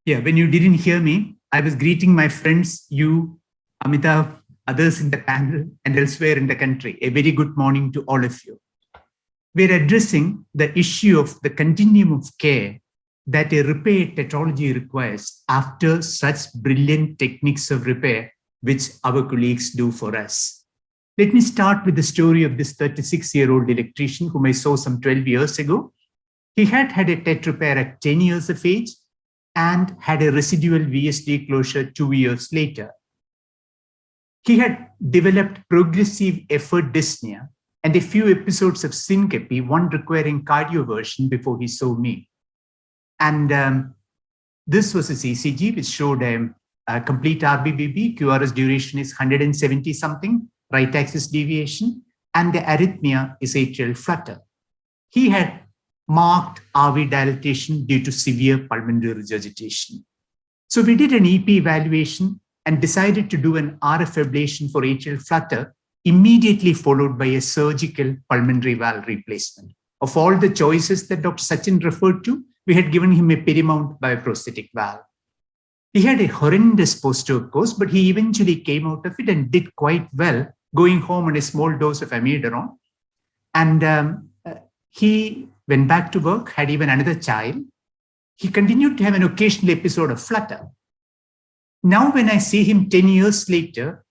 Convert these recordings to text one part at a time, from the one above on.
Yeah, when you didn't hear me, I was greeting my friends, you, Amitav, others in the panel, and elsewhere in the country. A very good morning to all of you. We're addressing the issue of the continuum of care that a repair tetralogy requires after such brilliant techniques of repair, which our colleagues do for us. Let me start with the story of this 36-year-old electrician whom I saw some 12 years ago. He had had a TET repair at 10 years of age and had a residual VSD closure 2 years later. He had developed progressive effort dyspnea and a few episodes of syncope, one requiring cardioversion before he saw me. And this was his ECG, which showed a complete RBBB. QRS duration is 170 something, right axis deviation, and the arrhythmia is atrial flutter. He had marked RV dilatation due to severe pulmonary regurgitation. So we did an EP evaluation and decided to do an RF ablation for atrial flutter, immediately followed by a surgical pulmonary valve replacement. Of all the choices that Dr. Sachin referred to, we had given him a perimount bioprosthetic valve. He had a horrendous post-stroke course, but he eventually came out of it and did quite well, going home on a small dose of amiodarone. And he went back to work, had even another child. He continued to have an occasional episode of flutter. Now, when I see him 10 years later,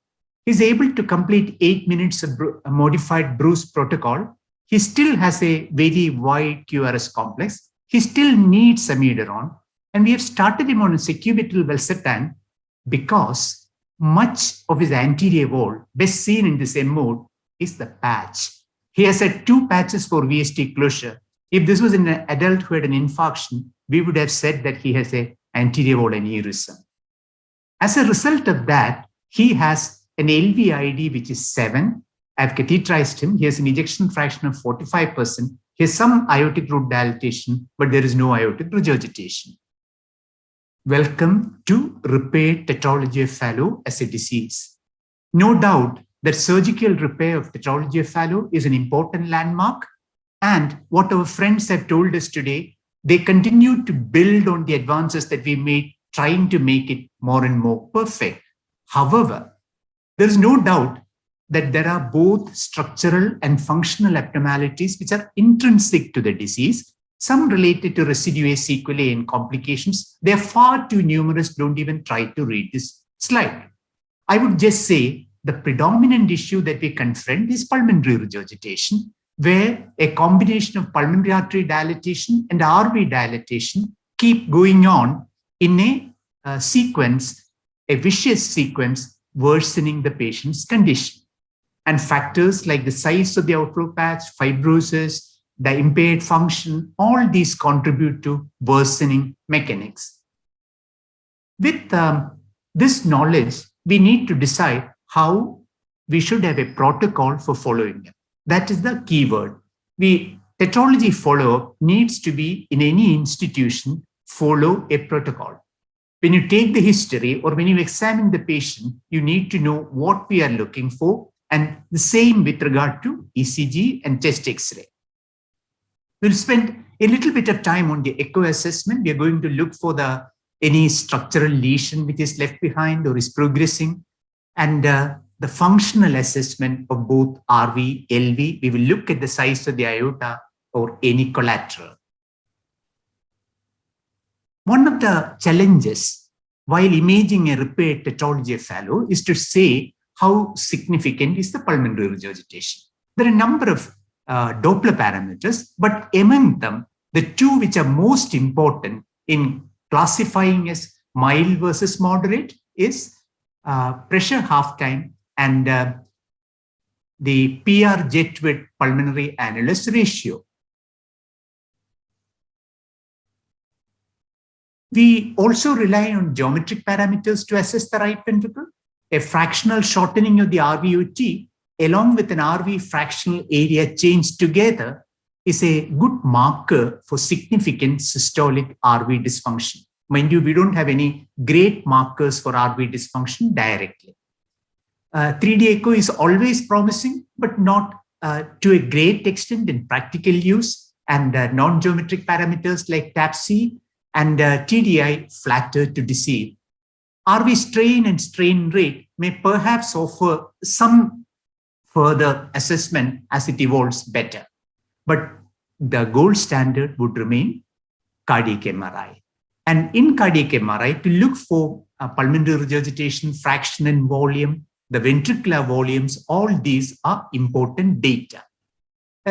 he's able to complete 8 minutes of a modified Bruce protocol. He still has a very wide QRS complex. He still needs amiodarone. And we have started him on a sacubitril valsartan because much of his anterior wall, best seen in this M mode, is the patch. He has had 2 patches for VSD closure. If this was an adult who had an infarction, we would have said that he has an anterior wall aneurysm. As a result of that, he has an LVID which is 7. I've catheterized him. He has an ejection fraction of 45%. He has some aortic root dilatation, but there is no aortic regurgitation. Welcome to repair tetralogy of Fallot as a disease. No doubt that surgical repair of tetralogy of Fallot is an important landmark. And what our friends have told us today, they continue to build on the advances that we made, trying to make it more and more perfect. However, there is no doubt that there are both structural and functional abnormalities which are intrinsic to the disease, some related to residual sequelae and complications. They are far too numerous. Don't even try to read this slide. I would just say the predominant issue that we confront is pulmonary regurgitation, where a combination of pulmonary artery dilatation and RV dilatation keep going on in a sequence, a vicious sequence, worsening the patient's condition. And factors like the size of the outflow patch, fibrosis, the impaired function, all these contribute to worsening mechanics. With this knowledge, we need to decide how we should have a protocol for following them. That is the key word. Tetralogy follow-up needs to be, in any institution, follow a protocol. When you take the history or when you examine the patient, you need to know what we are looking for, and the same with regard to ECG and chest X-ray. We'll spend a little bit of time on the echo assessment. We are going to look for any structural lesion which is left behind or is progressing, and the functional assessment of both RV, LV. We will look at the size of the aorta or any collateral. One of the challenges while imaging a repaired tetralogy of Fallot is to say how significant is the pulmonary regurgitation. There are a number of Doppler parameters, but among them, the 2 which are most important in classifying as mild versus moderate is pressure half time and the PR jet width pulmonary annulus ratio. We also rely on geometric parameters to assess the right ventricle. A fractional shortening of the RVOT along with an RV fractional area change together is a good marker for significant systolic RV dysfunction. Mind you, we don't have any great markers for RV dysfunction directly. 3D echo is always promising, but not to a great extent in practical use, and non-geometric parameters like TAPC and TDI flattered to deceive. RV strain and strain rate may perhaps offer some further assessment as it evolves better. But the gold standard would remain cardiac MRI. And in cardiac MRI, to look for pulmonary regurgitation, fraction and volume, the ventricular volumes, all these are important data.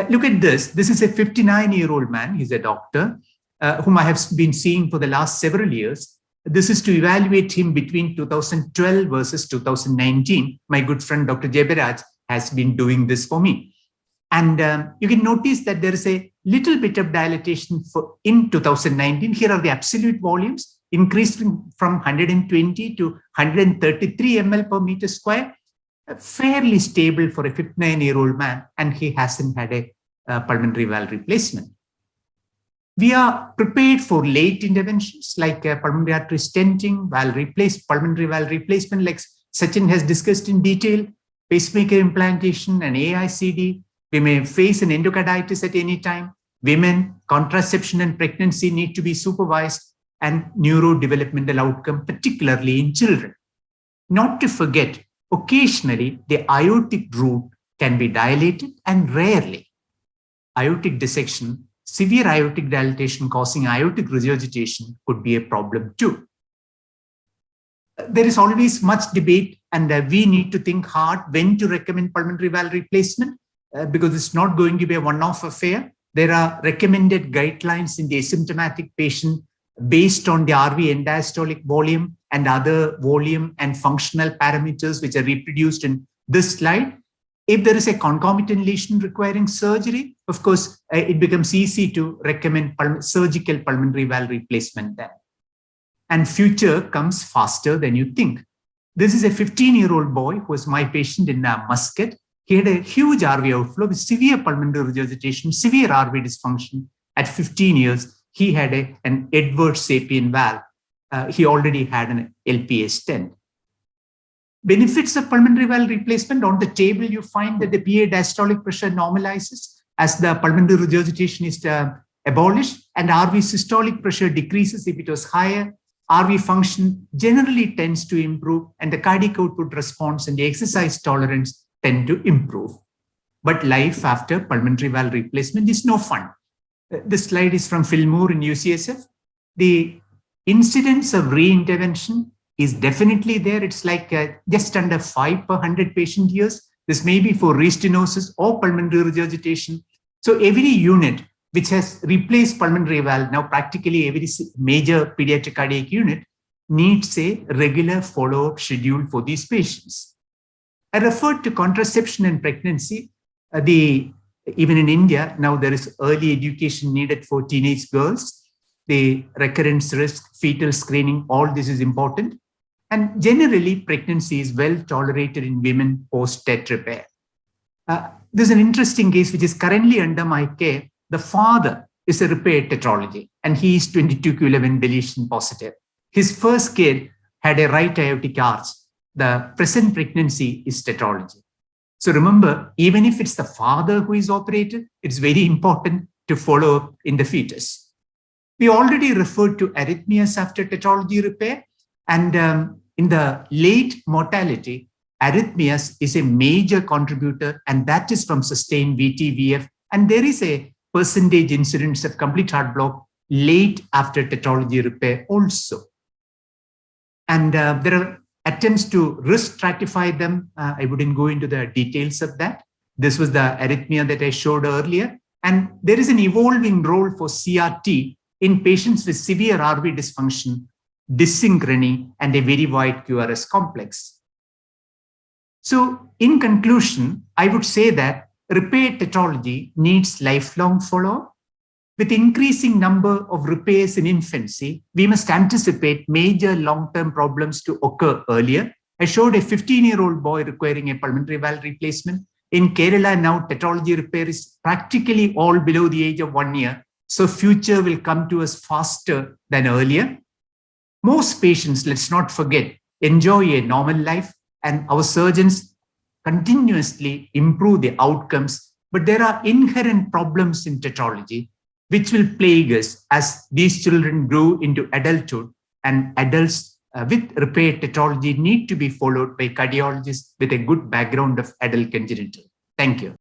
Look at this. This is a 59-year-old man. He's a doctor whom I have been seeing for the last several years. This is to evaluate him between 2012 versus 2019. My good friend, Dr. Jebaraj, has been doing this for me. And you can notice that there is a little bit of dilatation in 2019. Here are the absolute volumes, increased from 120 to 133 ml per meter square, fairly stable for a 59-year-old man, and he hasn't had a pulmonary valve replacement. We are prepared for late interventions like pulmonary artery stenting, pulmonary valve replacement, like Sachin has discussed in detail, pacemaker implantation and AICD. We may face an endocarditis at any time. Women, contraception and pregnancy need to be supervised, and neurodevelopmental outcome, particularly in children. Not to forget, occasionally the aortic root can be dilated, and rarely aortic dissection, severe aortic dilatation causing aortic regurgitation could be a problem too. There is always much debate, and we need to think hard when to recommend pulmonary valve replacement because it's not going to be a one-off affair. There are recommended guidelines in the asymptomatic patient based on the RV end diastolic volume and other volume and functional parameters which are reproduced in this slide. If there is a concomitant lesion requiring surgery, of course, it becomes easy to recommend surgical pulmonary valve replacement then. And future comes faster than you think. This is a 15-year-old boy who was my patient in Muscat. He had a huge RV outflow with severe pulmonary regurgitation, severe RV dysfunction. At 15 years, he had an Edwards sapien valve. He already had an LPA stent. Benefits of pulmonary valve replacement: on the table, you find that the PA diastolic pressure normalizes as the pulmonary regurgitation is abolished, and RV systolic pressure decreases if it was higher. RV function generally tends to improve, and the cardiac output response and the exercise tolerance tend to improve. But life after pulmonary valve replacement is no fun. This slide is from Phil Moore in UCSF. The incidence of re-intervention is definitely there. It's like just under 5 per 100 patient years. This may be for restenosis or pulmonary regurgitation. So every unit which has replaced pulmonary valve, now practically every major pediatric cardiac unit, needs a regular follow-up schedule for these patients. I referred to contraception and pregnancy. Even in India, now there is early education needed for teenage girls. The recurrence risk, fetal screening, all this is important. And generally, pregnancy is well tolerated in women post-TET repair. There's an interesting case which is currently under my care. The father is a repair tetralogy, and he is 22q11 deletion positive. His first kid had a right aortic arch. The present pregnancy is tetralogy. So remember, even if it's the father who is operated, it's very important to follow up in the fetus. We already referred to arrhythmias after tetralogy repair, and in the late mortality, arrhythmias is a major contributor, and that is from sustained VT-VF, and there is a percentage incidence of complete heart block late after tetralogy repair also. And there are attempts to risk stratify them. I wouldn't go into the details of that. This was the arrhythmia that I showed earlier. And there is an evolving role for CRT in patients with severe RV dysfunction, dyssynchrony, and a very wide QRS complex. So in conclusion, I would say that repair tetralogy needs lifelong follow-up. With increasing number of repairs in infancy, we must anticipate major long-term problems to occur earlier. I showed a 15-year-old boy requiring a pulmonary valve replacement. In Kerala now, tetralogy repair is practically all below the age of 1 year. So future will come to us faster than earlier. Most patients, let's not forget, enjoy a normal life, and our surgeons continuously improve the outcomes. But there are inherent problems in tetralogy. which will plague us as these children grow into adulthood, and adults with repair tetralogy need to be followed by cardiologists with a good background of adult congenital. Thank you.